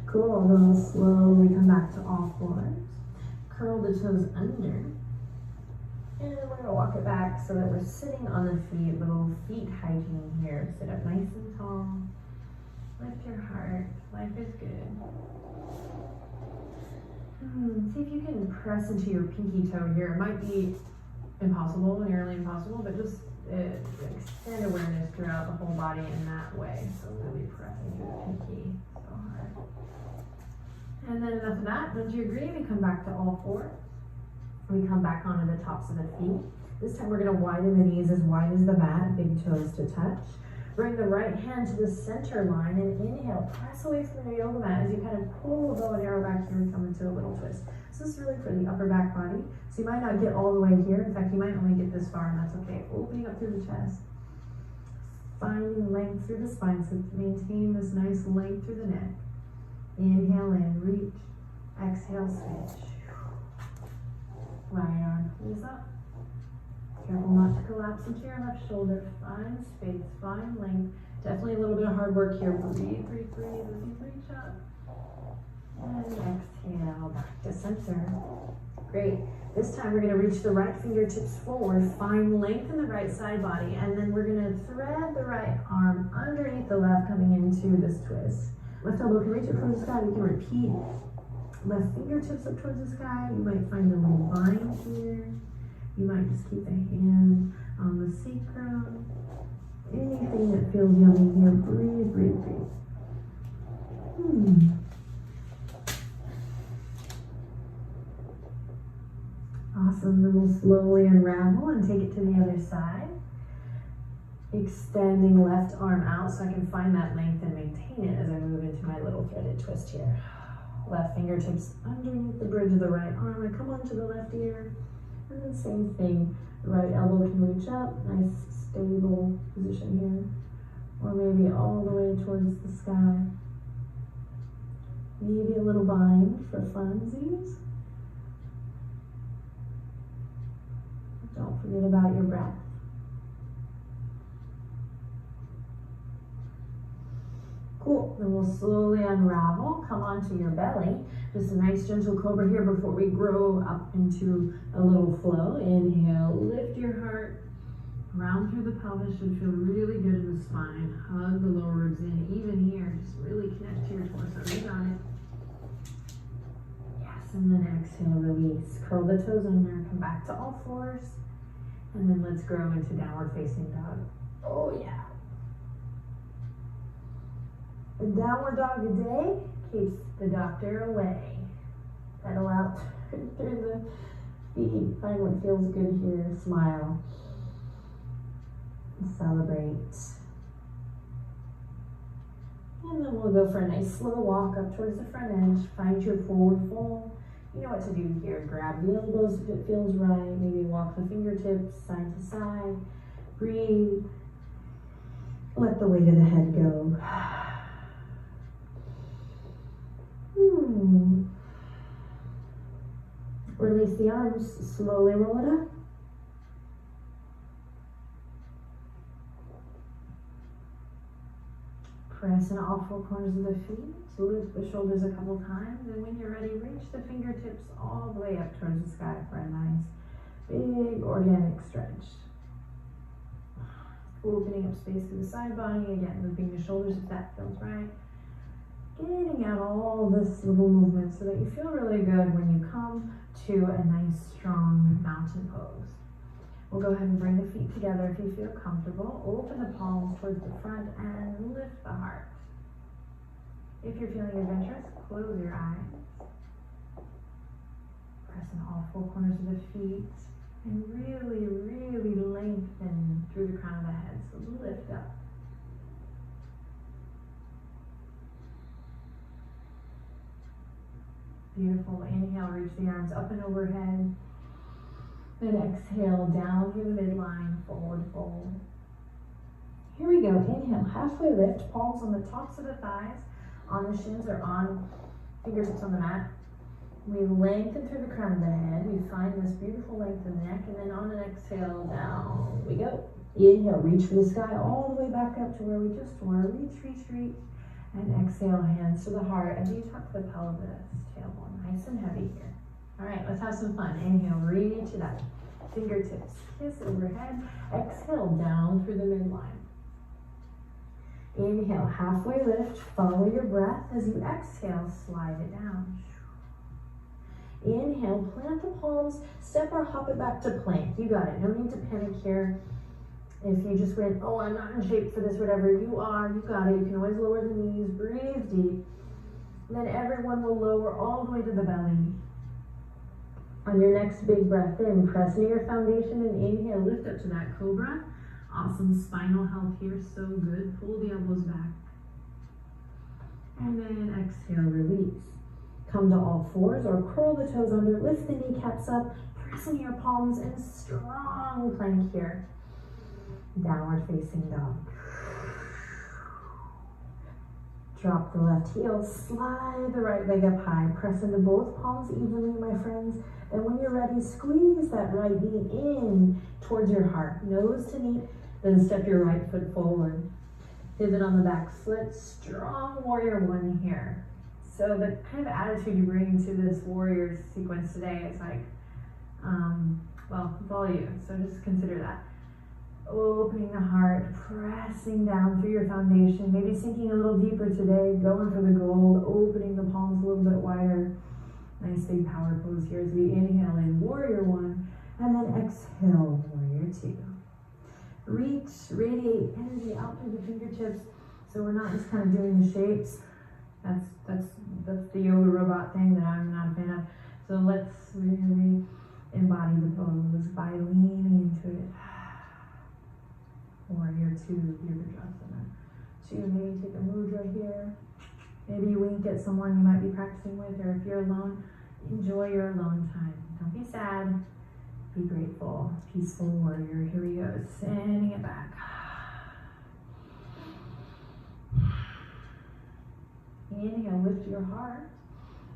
Cool, then we'll slowly come back to all fours. Curl the toes under. And then we're gonna walk it back so that we're sitting on the feet, little feet hygiene here. Sit up nice and tall. Lift your heart, life is good. See if you can press into your pinky toe here. It might be impossible, nearly impossible, but just extend awareness throughout the whole body in that way. So really pressing your pinky so hard. And then enough of that. Once you agree, we come back to all four. We come back onto the tops of the feet. This time we're gonna widen the knees as wide as the mat, big toes to touch. Bring the right hand to the center line and inhale, press away from your yoga mat as you kind of pull the bow and arrow back here and come into a little twist. So this is really for the upper back body. So you might not get all the way here. In fact, you might only get this far and that's okay. Opening up through the chest. Finding length through the spine, so maintain this nice length through the neck. Inhale in, reach. Exhale, switch. Right arm pulls up. Careful not to collapse into your left shoulder. Find space, find length. Definitely a little bit of hard work here. Breathe, breathe, breathe as you reach up. And exhale, back to center. Great. This time we're gonna reach the right fingertips forward, find length in the right side body, and then we're gonna thread the right arm underneath the left, coming into this twist. Left elbow can reach up towards the sky. We can repeat left fingertips up towards the sky. You might find a little bind here. You might just keep the hand on the sacrum. Anything that feels yummy here. Breathe, breathe, breathe. Awesome. Then we'll slowly unravel and take it to the other side. Extending left arm out so I can find that length and maintain it as I move into my little threaded twist here. Left fingertips underneath the bridge of the right arm. I come onto the left ear. And then same thing. The right elbow can reach up. Nice stable position here. Or maybe all the way towards the sky. Maybe a little bind for funsies. Don't forget about your breath. Cool, then we'll slowly unravel, come onto your belly. Just a nice gentle cobra here before we grow up into a little flow. Inhale, lift your heart, round through the pelvis, should feel really good in the spine. Hug the lower ribs in, even here, just really connect to your torso, you got it. Yes, and then exhale, release. Curl the toes under, come back to all fours. And then let's grow into downward facing dog. Oh yeah. A downward dog a day keeps the doctor away. Pedal out through the feet. Find what feels good here. Smile. Celebrate. And then we'll go for a nice slow walk up towards the front edge. Find your forward fold. You know what to do here. Grab the elbows if it feels right. Maybe walk the fingertips side to side. Breathe. Let the weight of the head go. Release the arms. Slowly roll it up. Press in all four corners of the feet. Lift the shoulders a couple times, and when you're ready, reach the fingertips all the way up towards the sky for a nice, big organic stretch. Opening up space through the side body, again, moving the shoulders if that feels right. Getting out all this little movement so that you feel really good when you come to a nice, strong mountain pose. We'll go ahead and bring the feet together if you feel comfortable. Open the palms towards the front and lift the heart. If you're feeling adventurous, close your eyes. Press in all four corners of the feet and really, really lengthen through the crown of the head. So lift up. Beautiful. Inhale, reach the arms up and overhead. Then exhale down through the midline, forward fold. Here we go. Inhale, halfway lift, palms on the tops of the thighs, on the shins or on fingertips on the mat. We lengthen through the crown of the head. We find this beautiful length in the neck, and then on an exhale, down we go. Inhale, reach for the sky all the way back up to where we just were. Reach, reach, reach. And exhale, hands to the heart as you tuck the pelvis, tailbone nice and heavy here. All right, let's have some fun. Inhale, reach it up. Fingertips kiss overhead. Exhale, down through the midline. Inhale, halfway lift. Follow your breath. As you exhale, slide it down. Inhale, plant the palms. Step or hop it back to plank. You got it. No need to panic here. If you just went, oh, I'm not in shape for this, whatever you are, you got it. You can always lower the knees. Breathe deep. Then everyone will lower all the way to the belly. On your next big breath in, press into your foundation and inhale, lift up to that cobra. Awesome spinal health here, so good. Pull the elbows back. And then exhale, release. Come to all fours or curl the toes under, lift the kneecaps up, press into your palms and strong plank here. Downward facing dog. Drop the left heel, slide the right leg up high, press into both palms evenly, my friends. And when you're ready, squeeze that right knee in towards your heart, nose to knee, then step your right foot forward. Pivot on the back foot, strong warrior one here. So the kind of attitude you bring to this warrior sequence today is like, well, it's all you. So just consider that. Opening the heart, pressing down through your foundation, maybe sinking a little deeper today, going for the gold, opening the palms a little bit wider. Nice big power pose here as we inhale in warrior one, and then exhale, warrior two. Reach, radiate energy out through the fingertips, so we're not just kind of doing the shapes. That's the yoga robot thing that I'm not a fan of. So let's really embody the pose by leaning into it. Warrior two, Virabhadrasana. Two, maybe take a mudra here. Maybe wink at someone you might be practicing with, or if you're alone, enjoy your alone time. Don't be sad, be grateful. Peaceful warrior, here we go, sending it back. Inhale, lift your heart.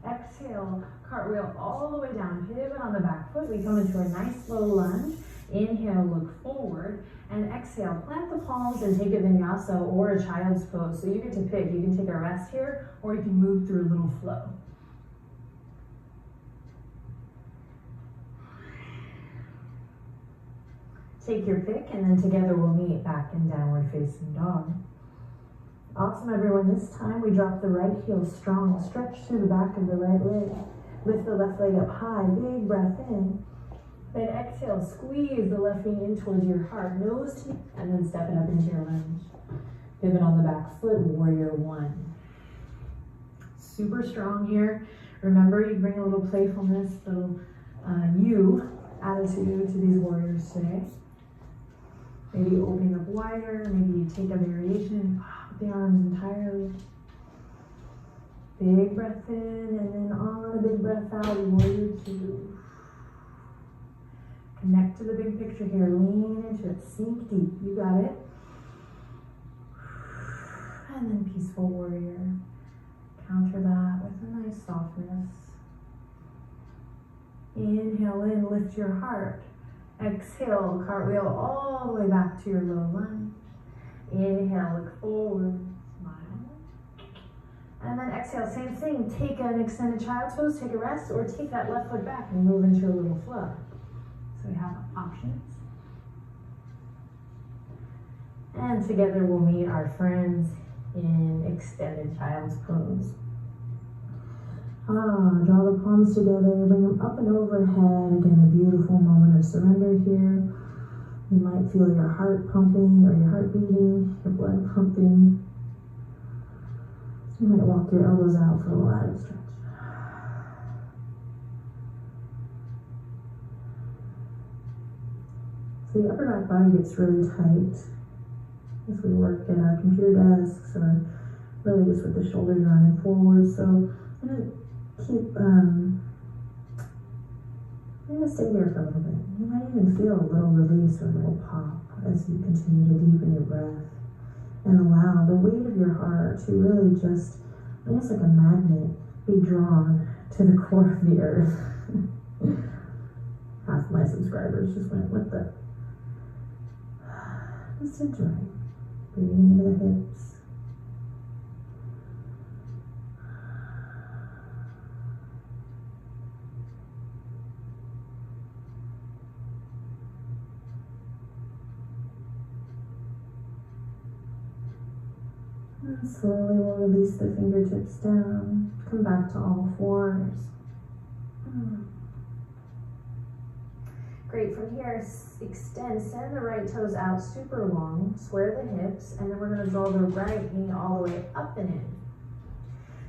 Exhale, cartwheel all the way down, pivot on the back foot. We come into a nice low lunge. Inhale, look forward, and exhale, plant the palms and take a vinyasa or a child's pose. So you get to pick. You can take a rest here, or you can move through a little flow. Take your pick, and then together we'll meet back in downward facing dog. Awesome, everyone. This time we drop the right heel strong. Stretch through the back of the right leg. Lift the left leg up high. Big breath in. Then exhale, squeeze the left knee in towards your heart, nose to, and then step it up into your lunge. Pivot on the back foot, warrior one. Super strong here. Remember, you bring a little playfulness, little you attitude to these warriors today. Maybe opening up wider, maybe you take a variation, with the arms entirely. Big breath in, and then on a big breath out, warrior two. Connect to the big picture here, lean into it, sink deep, you got it. And then peaceful warrior. Counter that with a nice softness. Inhale in, lift your heart. Exhale, cartwheel all the way back to your low lunge. Inhale, look forward, smile. And then exhale, same thing. Take an extended child's pose, take a rest, or take that left foot back and move into a little flow. So we have options. And together we'll meet our friends in extended child's pose. Draw the palms together, bring them up and overhead. Again, a beautiful moment of surrender here. You might feel your heart pumping or your heart beating, your blood pumping. You might walk your elbows out for a wide stretch. So the upper back body gets really tight as we work at our computer desks or really just with the shoulders running forward. So I'm going to stay here for a little bit. You might even feel a little release or a little pop as you continue to deepen your breath and allow the weight of your heart to really just, almost like a magnet, be drawn to the core of the earth. Half my subscribers just went, what the? Just enjoy. Breathing into the hips. And slowly we'll release the fingertips down. Come back to all fours. Great, from here, extend, send the right toes out super long, square the hips, and then we're going to draw the right knee all the way up and in.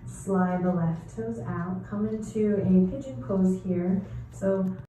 Slide the left toes out, come into a pigeon pose here. So